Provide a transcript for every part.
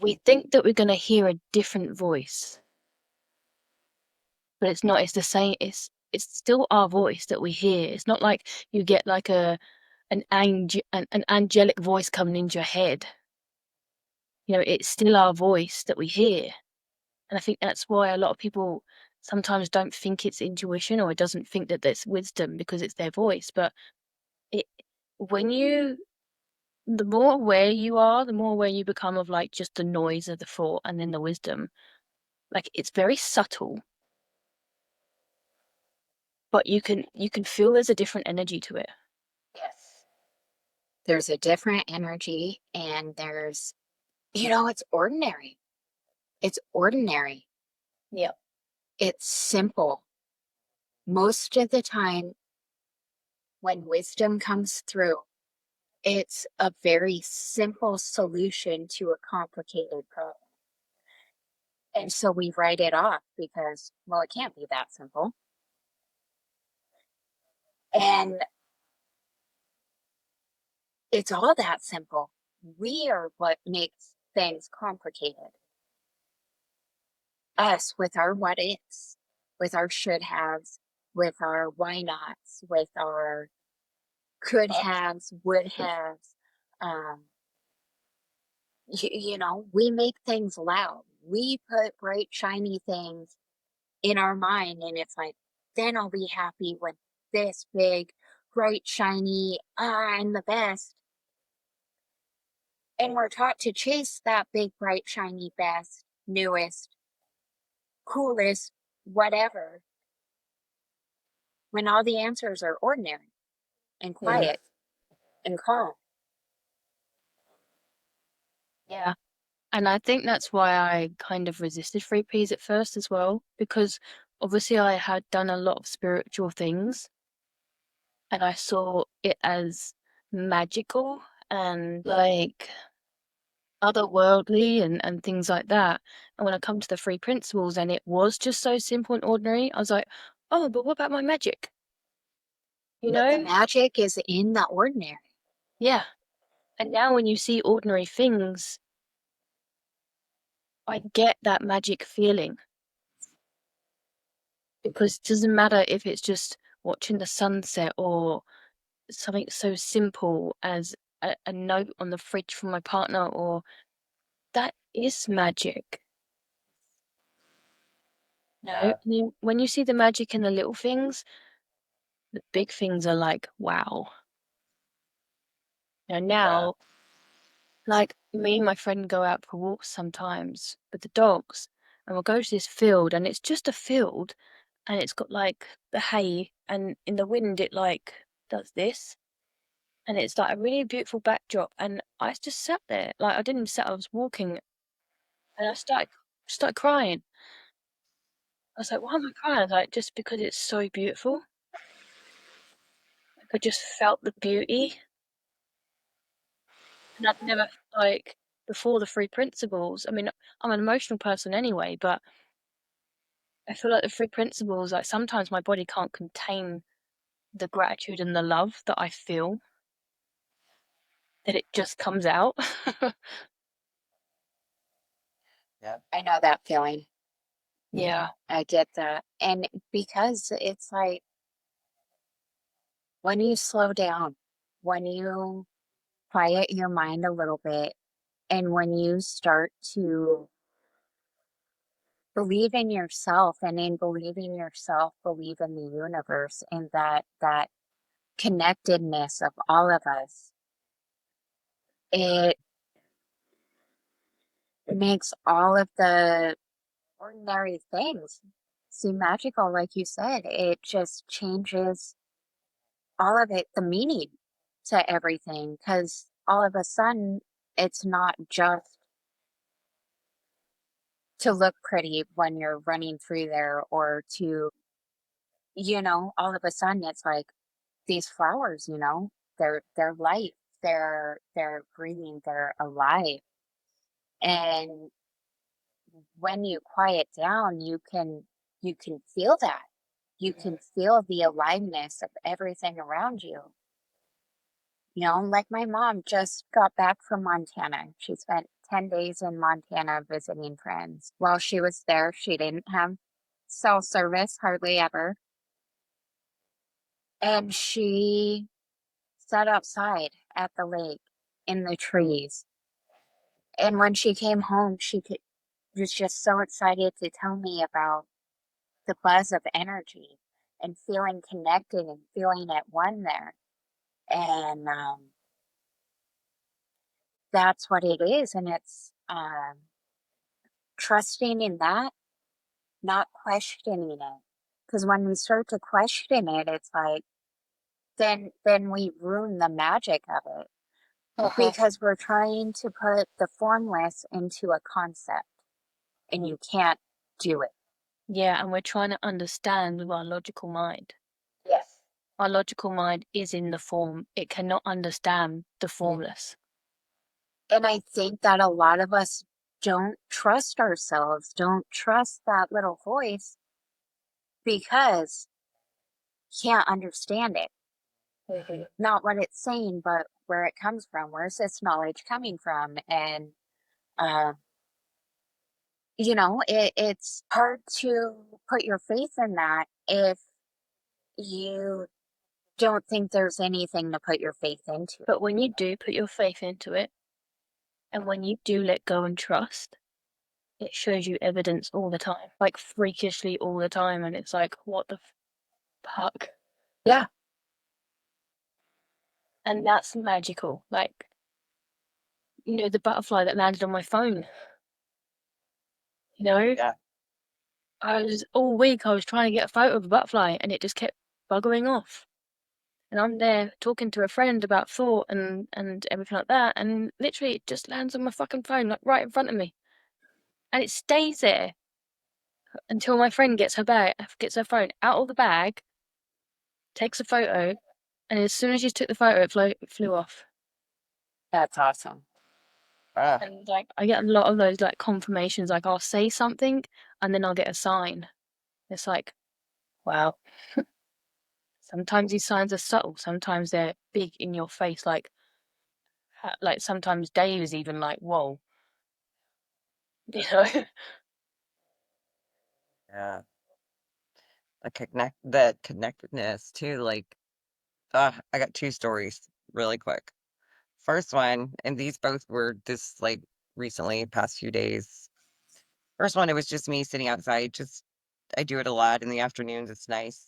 We think that we're going to hear a different voice, but it's not. It's the same. It's still our voice that we hear. It's not like you get like an angelic voice coming into your head. It's still our voice that we hear. And I think that's why a lot of people sometimes don't think it's intuition, or it doesn't think that there's wisdom because it's their voice. But it when you the more aware you are, the more aware you become of like just the noise of the thought and then the wisdom. Like it's very subtle, but you can feel there's a different energy to it. Yes. There's a different energy, and it's ordinary. It's ordinary. Yeah. It's simple. Most of the time, when wisdom comes through, it's a very simple solution to a complicated problem. And so we write it off because, well, it can't be that simple. And it's all that simple. We are what makes things complicated. Us with our what ifs, with our should haves, with our why nots, with our could haves, would haves. Um, we make things loud. We put bright, shiny things in our mind, and it's like, then I'll be happy with this big, bright, shiny, I'm the best. And we're taught to chase that big, bright, shiny, best, newest, coolest, whatever, when all the answers are ordinary and Yeah. quiet and calm. Yeah. And I think that's why I kind of resisted 3Ps at first as well, because obviously I had done a lot of spiritual things and I saw it as magical and like otherworldly and things like that. And when I come to the three principles and it was just so simple and ordinary, I was like, oh, but what about my magic? You But the know? magic is in the ordinary. Yeah. And now when you see ordinary things, I get that magic feeling because it doesn't matter if it's just watching the sunset or something so simple as a note on the fridge from my partner, or that is magic. No, Yeah. and then when you see the magic in the little things, the big things are like, wow. Yeah. Now, like me and my friend go out for walks sometimes with the dogs, and we'll go to this field, and it's just a field, and it's got like the hay, and in the wind, it like does this, and it's like a really beautiful backdrop. And I just sat there, like I didn't even sit, I was walking, and I started crying. I was like, why am I crying? I was like, just because it's so beautiful. Like, I just felt the beauty, and I'd never like before the three principles. I mean, I'm an emotional person anyway, but I feel like the three principles, like sometimes my body can't contain the gratitude and the love that I feel, that it just comes out. Yeah. I know that feeling. Yeah. I get that. And because it's like when you slow down, when you quiet your mind a little bit, and when you start to believe in yourself, and in believing yourself, believe in the universe, and that connectedness of all of us, it makes all of the ordinary things seem magical. Like you said, it just changes all of it, the meaning to everything, because all of a sudden it's not just to look pretty when you're running through there, or to, all of a sudden it's like these flowers, they're life, they're breathing, they're alive. And when you quiet down, you can feel that. You can feel the aliveness of everything around you. Like my mom just got back from Montana. She spent 10 days in Montana visiting friends. While she was there, she didn't have cell service hardly ever. And she sat outside at the lake in the trees. And when she came home, was just so excited to tell me about the buzz of energy and feeling connected and feeling at one there. And that's what it is. And it's trusting in that, not questioning it. Because when we start to question it, it's like, then we ruin the magic of it Uh-huh. because we're trying to put the formless into a concept and you can't do it. Yeah, and we're trying to understand with our logical mind. Yes. Our logical mind is in the form. It cannot understand the formless. And I think that a lot of us don't trust ourselves, don't trust that little voice because can't understand it. Mhm. Not what it's saying, but where it comes from. Where's this knowledge coming from? And uh, it's hard to put your faith in that if you don't think there's anything to put your faith into. But when you do put your faith into it, and when you do let go and trust, it shows you evidence all the time, like freakishly all the time. And it's like, what the fuck? Yeah. And that's magical. Like, the butterfly that landed on my phone, you know? Yeah. All week I was trying to get a photo of a butterfly and it just kept buggering off. And I'm there talking to a friend about thought and everything like that, and literally it just lands on my fucking phone, like right in front of me. And it stays there until my friend gets her phone out of the bag, takes a photo, and as soon as she took the photo, it flew off. That's awesome. Ah, And like I get a lot of those like confirmations, like I'll say something and then I'll get a sign. It's like, wow. Sometimes these signs are subtle, sometimes they're big in your face, like sometimes Dave is even like, whoa, you know? yeah. The connectedness too. Like, I got two stories really quick. First one, and these both were this like recently, past few days. First one, it was just me sitting outside. Just I do it a lot in the afternoons. It's nice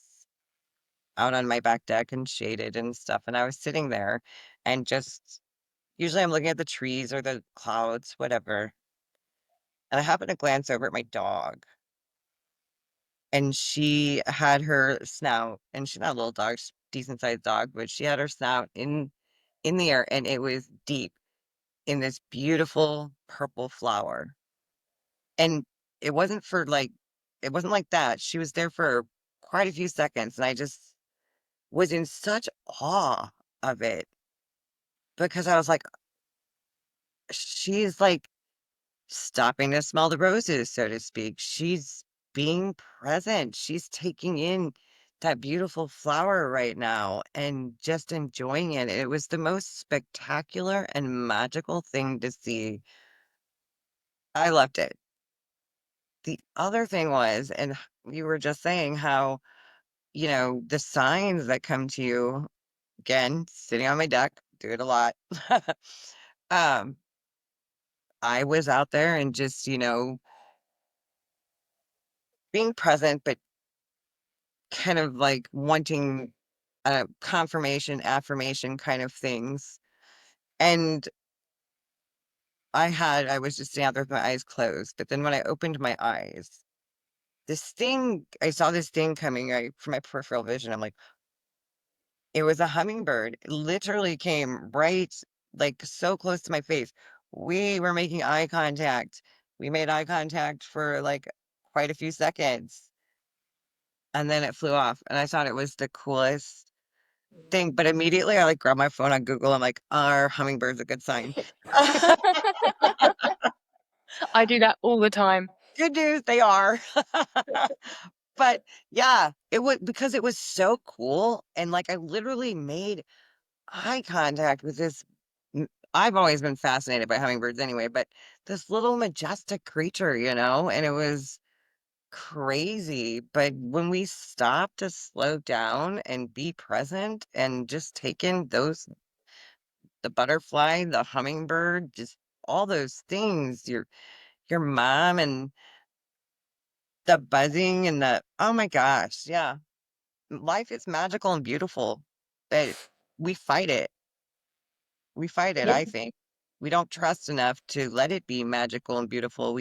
out on my back deck and shaded and stuff. And I was sitting there and just usually I'm looking at the trees or the clouds, whatever. And I happened to glance over at my dog. And she had her snout, and she's not a little dog, she's a decent sized dog, but she had her snout in the air, and it was deep in this beautiful purple flower. And it wasn't for like, it wasn't like that. She was there for quite a few seconds, and I just was in such awe of it because I was like, she's like stopping to smell the roses, so to speak. She's being present. She's taking in that beautiful flower right now and just enjoying it. It was the most spectacular and magical thing to see. I loved it. The other thing was, and you were just saying how, the signs that come to you, again, sitting on my deck, do it a lot. um, I was out there and just, being present, but kind of like wanting confirmation, affirmation kind of things. And I was just sitting out there with my eyes closed. But then when I opened my eyes, I saw this thing coming right from my peripheral vision. I'm like, it was a hummingbird. It literally came right, like so close to my face. We were making eye contact. We made eye contact for like quite a few seconds. And then it flew off. And I thought it was the coolest thing, but immediately I like grab my phone on Google. I'm like, are hummingbirds a good sign? I do that all the time. Good news, they are. But yeah, it was because it was so cool. And like I literally made eye contact with this. I've always been fascinated by hummingbirds anyway, but this little majestic creature, and it was crazy. But when we stop to slow down and be present and just take in the butterfly, the hummingbird, just all those things, your mom and the buzzing and oh my gosh, yeah. Life is magical and beautiful, but we fight it. We fight it, Yeah. I think. We don't trust enough to let it be magical and beautiful. We